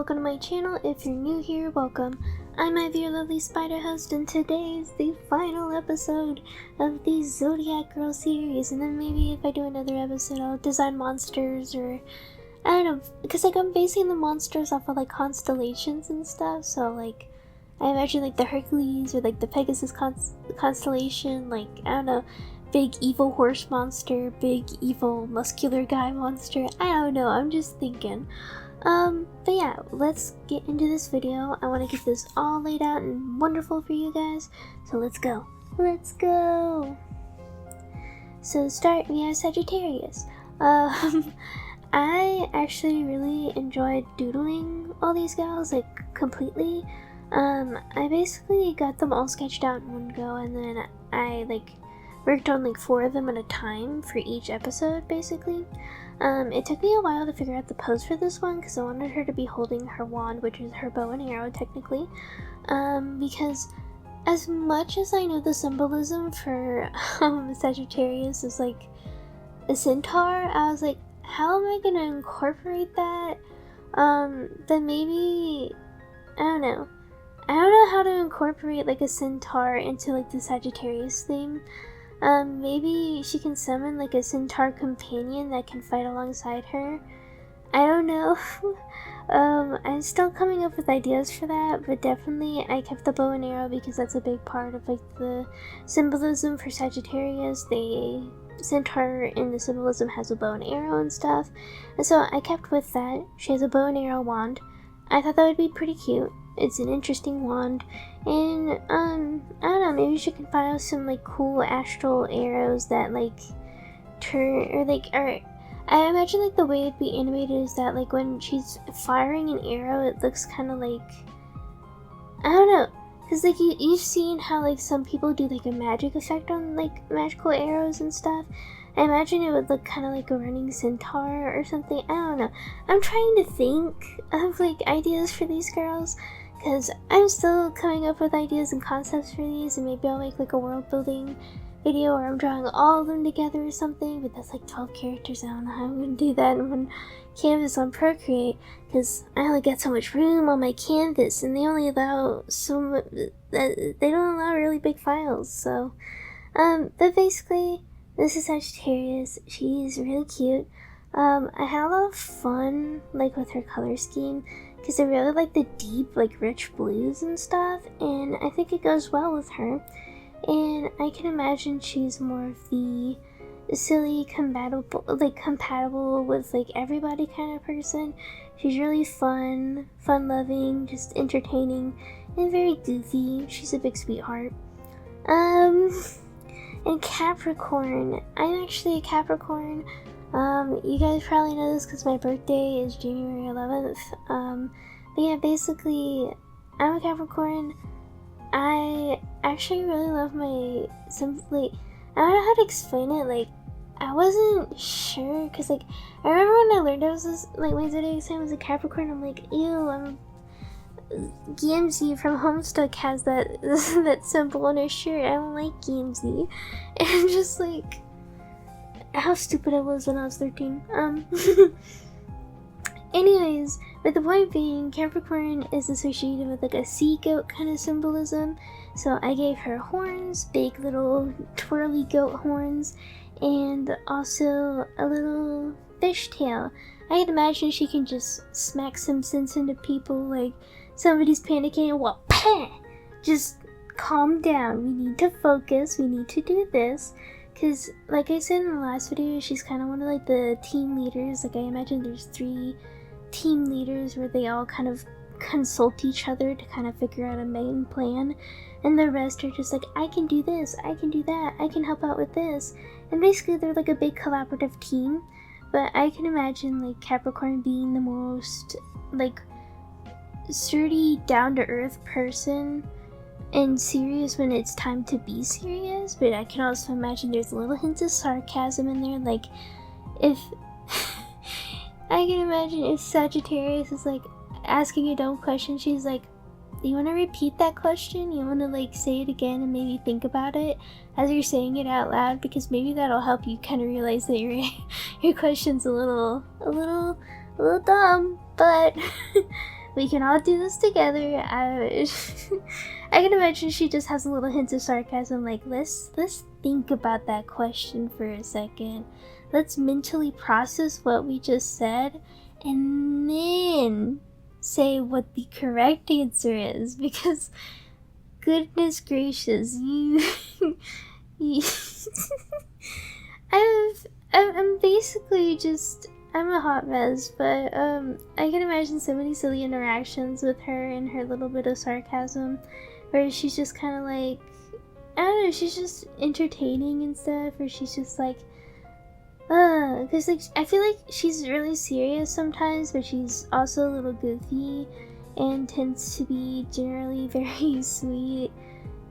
welcome to my channel. If you're new here, welcome. I'm Ivy, your lovely spider host, and today is the final episode of the Zodiac Girl series. And then maybe if I do another episode, I'll design monsters, or I don't know, because like I'm basing the monsters off of like constellations and stuff. So like I imagine like the Hercules or like the Pegasus constellation, like I don't know, big evil horse monster, big evil muscular guy monster. I don't know, I'm just thinking. But yeah, let's get into this video. I want to get this all laid out and wonderful for you guys. So let's go. Let's go. So to start, we have Sagittarius. I actually really enjoyed doodling all these gals, like completely. I basically got them all sketched out in one go, and then I like worked on like 4 of them at a time for each episode, basically. It took me a while to figure out the pose for this one because I wanted her to be holding her wand, which is her bow and arrow technically, because as much as I know the symbolism for Sagittarius is like a centaur, I was like, how am I gonna incorporate that? Then maybe, I don't know how to incorporate like a centaur into like the Sagittarius theme. Maybe she can summon like a centaur companion that can fight alongside her. I don't know. I'm still coming up with ideas for that, but definitely I kept the bow and arrow because that's a big part of like the symbolism for Sagittarius. The centaur in the symbolism has a bow and arrow and stuff, and so I kept with that. She has a bow and arrow wand. I thought that would be pretty cute. It's an interesting wand, and I don't know, maybe she can fire some like cool astral arrows that like turn, or like, or I imagine like the way it'd be animated is that like when she's firing an arrow, it looks kind of like, I don't know, because like you've seen how like some people do like a magic effect on like magical arrows and stuff. I imagine it would look kind of like a running centaur or something. I don't know. I'm trying to think of like ideas for these girls, because I'm still coming up with ideas and concepts for these, and maybe I'll make like a world building video where I'm drawing all of them together or something, but that's like 12 characters. I don't know how I'm going to do that in one canvas on Procreate, because I only got so much room on my canvas, and they only allow so much, they don't allow really big files, so, but basically, this is Sagittarius. She's really cute. I had a lot of fun, like, with her color scheme, because I really like the deep, like, rich blues and stuff, and I think it goes well with her. And I can imagine she's more of the silly, compatible with, like, everybody kind of person. She's really fun-loving, just entertaining, and very goofy. She's a big sweetheart. And Capricorn. I'm actually a Capricorn. You guys probably know this because my birthday is January 11th. But yeah, basically, I'm a Capricorn. I actually really love my I don't know how to explain it. Like, I wasn't sure because like I remember when I learned I was this, like my zodiac sign was a Capricorn. I'm like, ew, I'm GMZ from Homestuck has that that symbol on her shirt. I don't like GMZ. And just like how stupid I was when I was 13. Anyways, but the point being, Capricorn is associated with like a sea goat kind of symbolism. So I gave her horns, big little twirly goat horns, and also a little fish tail. I can imagine she can just smack some sense into people, like somebody's panicking and what? Just calm down. We need to focus. We need to do this. Because, like I said in the last video, she's kind of one of like the team leaders. Like I imagine there's 3 team leaders where they all kind of consult each other to kind of figure out a main plan. And the rest are just like, I can do this, I can do that, I can help out with this. And basically they're like a big collaborative team. But I can imagine like Capricorn being the most like sturdy, down-to-earth person and serious when it's time to be serious, but I can also imagine there's little hints of sarcasm in there, like if I can imagine if Sagittarius is like asking a dumb question, she's like, you want to repeat that question? You want to like say it again and maybe think about it as you're saying it out loud, because maybe that'll help you kind of realize that your question's a little dumb, but We can all do this together. I can imagine she just has a little hint of sarcasm, like, let's think about that question for a second. Let's mentally process what we just said, and then say what the correct answer is, because goodness gracious, I'm basically just, I'm a hot mess, but I can imagine so many silly interactions with her and her little bit of sarcasm, where she's just kind of like, I don't know, she's just entertaining and stuff, or she's just like, because like, I feel like she's really serious sometimes, but she's also a little goofy, and tends to be generally very sweet,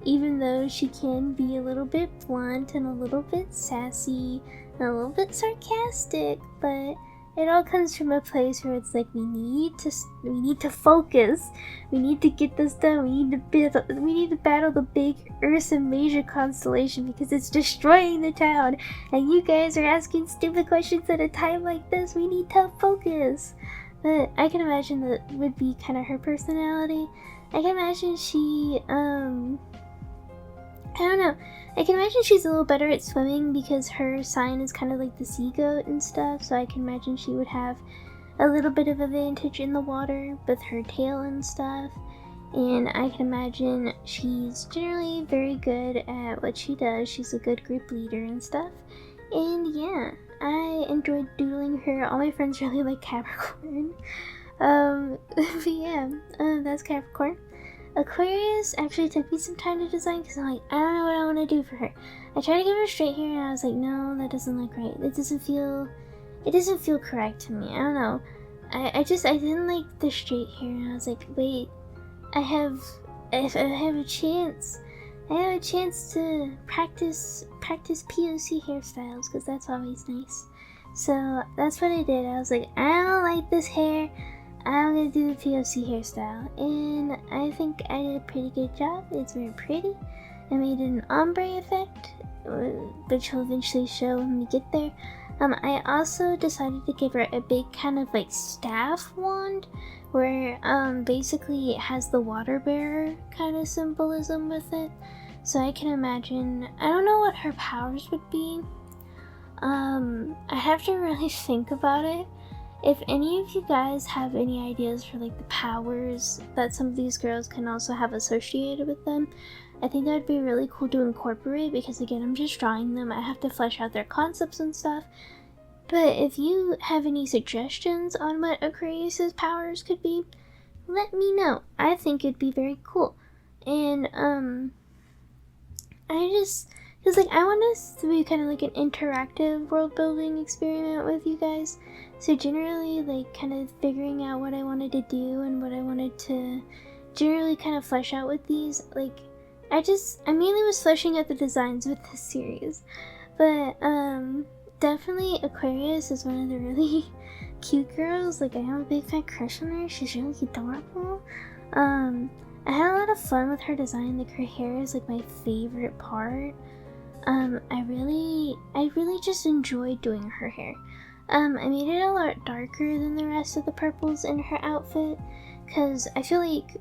even though she can be a little bit blunt and a little bit sassy and a little bit sarcastic, but it all comes from a place where it's like, we need to focus, we need to get this done, we need to battle the big Ursa Major constellation because it's destroying the town, and you guys are asking stupid questions at a time like this. We need to focus. But I can imagine that would be kind of her personality. I can imagine she, I don't know. I can imagine she's a little better at swimming because her sign is kind of like the sea goat and stuff, so I can imagine she would have a little bit of advantage in the water with her tail and stuff. And I can imagine she's generally very good at what she does. She's a good group leader and stuff. And yeah, I enjoyed doodling her. All my friends really like Capricorn. But yeah, that's Capricorn. Aquarius actually took me some time to design because I'm like, I don't know what I want to do for her. I tried to give her straight hair and I was like, no, that doesn't look right. It doesn't feel correct to me. I don't know. I didn't like the straight hair and I was like, wait, I have a chance. I have a chance to practice POC hairstyles because that's always nice. So that's what I did. I was like, I don't like this hair. I'm gonna do the POC hairstyle, and I think I did a pretty good job. It's very pretty. I made an ombre effect, which will eventually show when we get there. I also decided to give her a big kind of like staff wand, where basically it has the water bearer kind of symbolism with it. So I can imagine, I don't know what her powers would be. I have to really think about it. If any of you guys have any ideas for like the powers that some of these girls can also have associated with them, I think that would be really cool to incorporate, because again, I'm just drawing them. I have to flesh out their concepts and stuff. But if you have any suggestions on what Aquarius's powers could be, let me know. I think it'd be very cool. And because like I want us to be kind of like an interactive world building experiment with you guys. So generally like kind of figuring out what I wanted to do and what I wanted to generally kind of flesh out with these. Like I mainly was fleshing out the designs with this series. But definitely Aquarius is one of the really cute girls. Like I have a big fat crush on her. She's really adorable. I had a lot of fun with her design. Like her hair is like my favorite part. I really just enjoyed doing her hair. I made it a lot darker than the rest of the purples in her outfit, because I feel like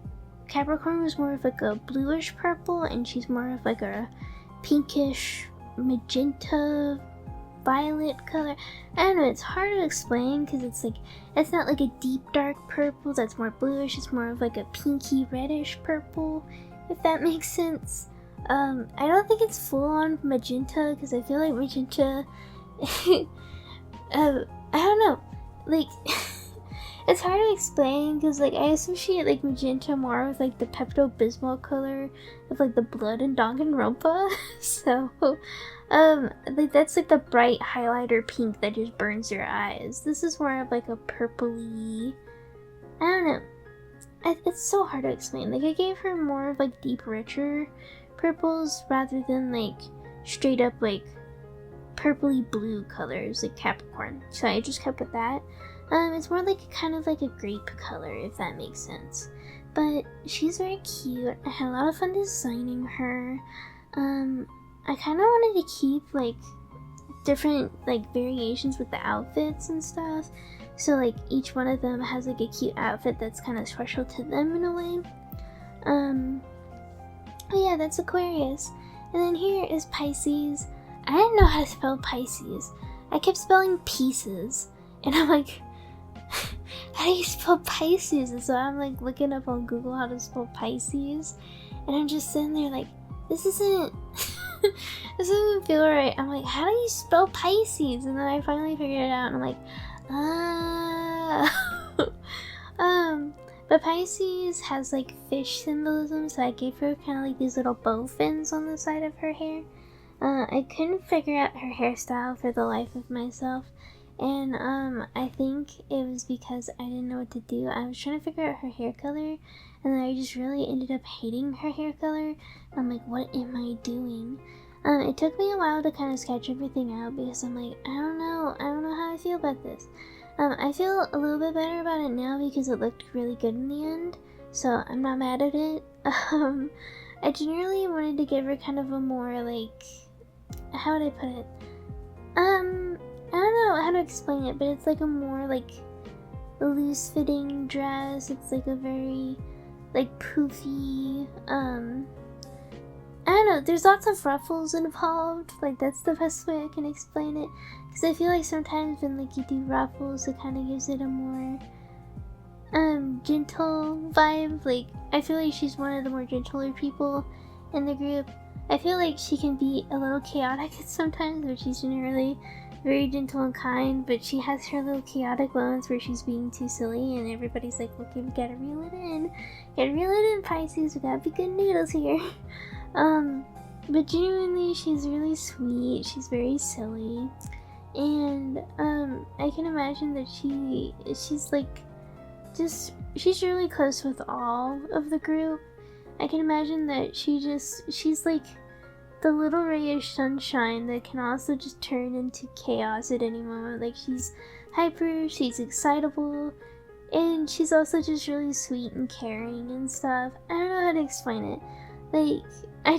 Capricorn was more of like a bluish purple, and she's more of like a pinkish, magenta, violet color. I don't know, it's hard to explain because it's not like a deep dark purple that's more bluish. It's more of like a pinky reddish purple, if that makes sense. I don't think it's full on magenta because I feel like magenta I don't know, like it's hard to explain because like I associate like magenta more with like the Pepto-Bismol color of like the blood in Danganronpa. So like that's like the bright highlighter pink that just burns your eyes. This is more of like a purpley, I don't know, it's so hard to explain. Like I gave her more of like deep richer purples rather than like straight up like purpley blue colors like Capricorn, so I just kept with that. It's more like kind of like a grape color, if that makes sense. But she's very cute. I had a lot of fun designing her. I kind of wanted to keep like different like variations with the outfits and stuff. So like each one of them has like a cute outfit that's kind of special to them in a way. But yeah, that's Aquarius. And then here is Pisces. I didn't know how to spell Pisces. I kept spelling pieces. And I'm like, how do you spell Pisces? And so I'm like looking up on Google how to spell Pisces. And I'm just sitting there like, this isn't this doesn't feel right. I'm like, how do you spell Pisces? And then I finally figured it out and I'm like, but Pisces has like fish symbolism, so I gave her kind of like these little bow fins on the side of her hair. I couldn't figure out her hairstyle for the life of myself, and I think it was because I didn't know what to do. I was trying to figure out her hair color, and then I just really ended up hating her hair color. I'm like, what am I doing? It took me a while to kind of sketch everything out because I'm like, I don't know how I feel about this. I feel a little bit better about it now because it looked really good in the end, so I'm not mad at it. I generally wanted to give her kind of a more like, how would I put it? I don't know how to explain it, but it's like a more like loose fitting dress. It's like a very like poofy, I don't know, there's lots of ruffles involved, like that's the best way I can explain it, because I feel like sometimes when like you do ruffles, it kind of gives it a more gentle vibe. Like I feel like she's one of the more gentler people in the group. I feel like she can be a little chaotic sometimes, but she's generally very gentle and kind, but she has her little chaotic moments where she's being too silly and everybody's like, okay, we gotta reel it in, Pisces, we gotta be good noodles here. But genuinely, she's really sweet, she's very silly, and, I can imagine that she's like, she's really close with all of the group. I can imagine that she's like the little ray of sunshine that can also just turn into chaos at any moment. Like she's hyper, she's excitable, and she's also just really sweet and caring and stuff. I don't know how to explain it. Like, I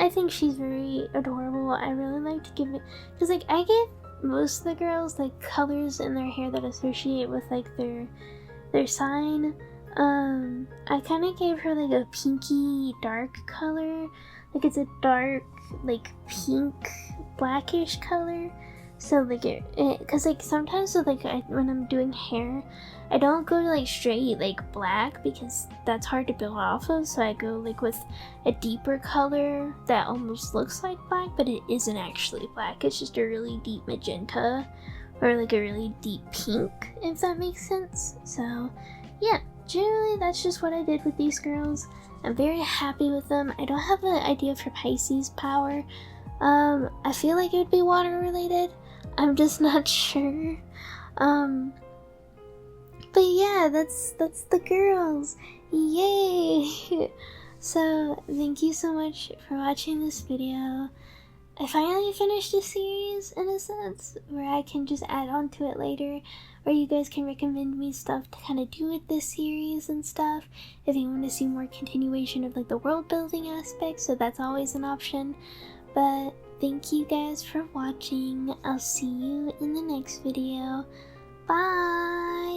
think she's very adorable. I really like to give it, because like I give most of the girls like colors in their hair that associate with like their sign. I kind of gave her like a pinky dark color, like it's a dark like pink blackish color. So like it cause like sometimes with like when I'm doing hair, I don't go to like straight like black because that's hard to build off of, so I go like with a deeper color that almost looks like black but it isn't actually black. It's just a really deep magenta or like a really deep pink, if that makes sense. So yeah, generally that's just what I did with these girls. I'm very happy with them. I don't have an idea for Pisces power. I feel like it would be water related. I'm just not sure. But yeah, that's the girls. Yay! So thank you so much for watching this video. I finally finished a series in a sense where I can just add on to it later, or you guys can recommend me stuff to kind of do with this series and stuff if you want to see more continuation of like the world building aspect, so that's always an option. But thank you guys for watching. I'll see you in the next video. Bye!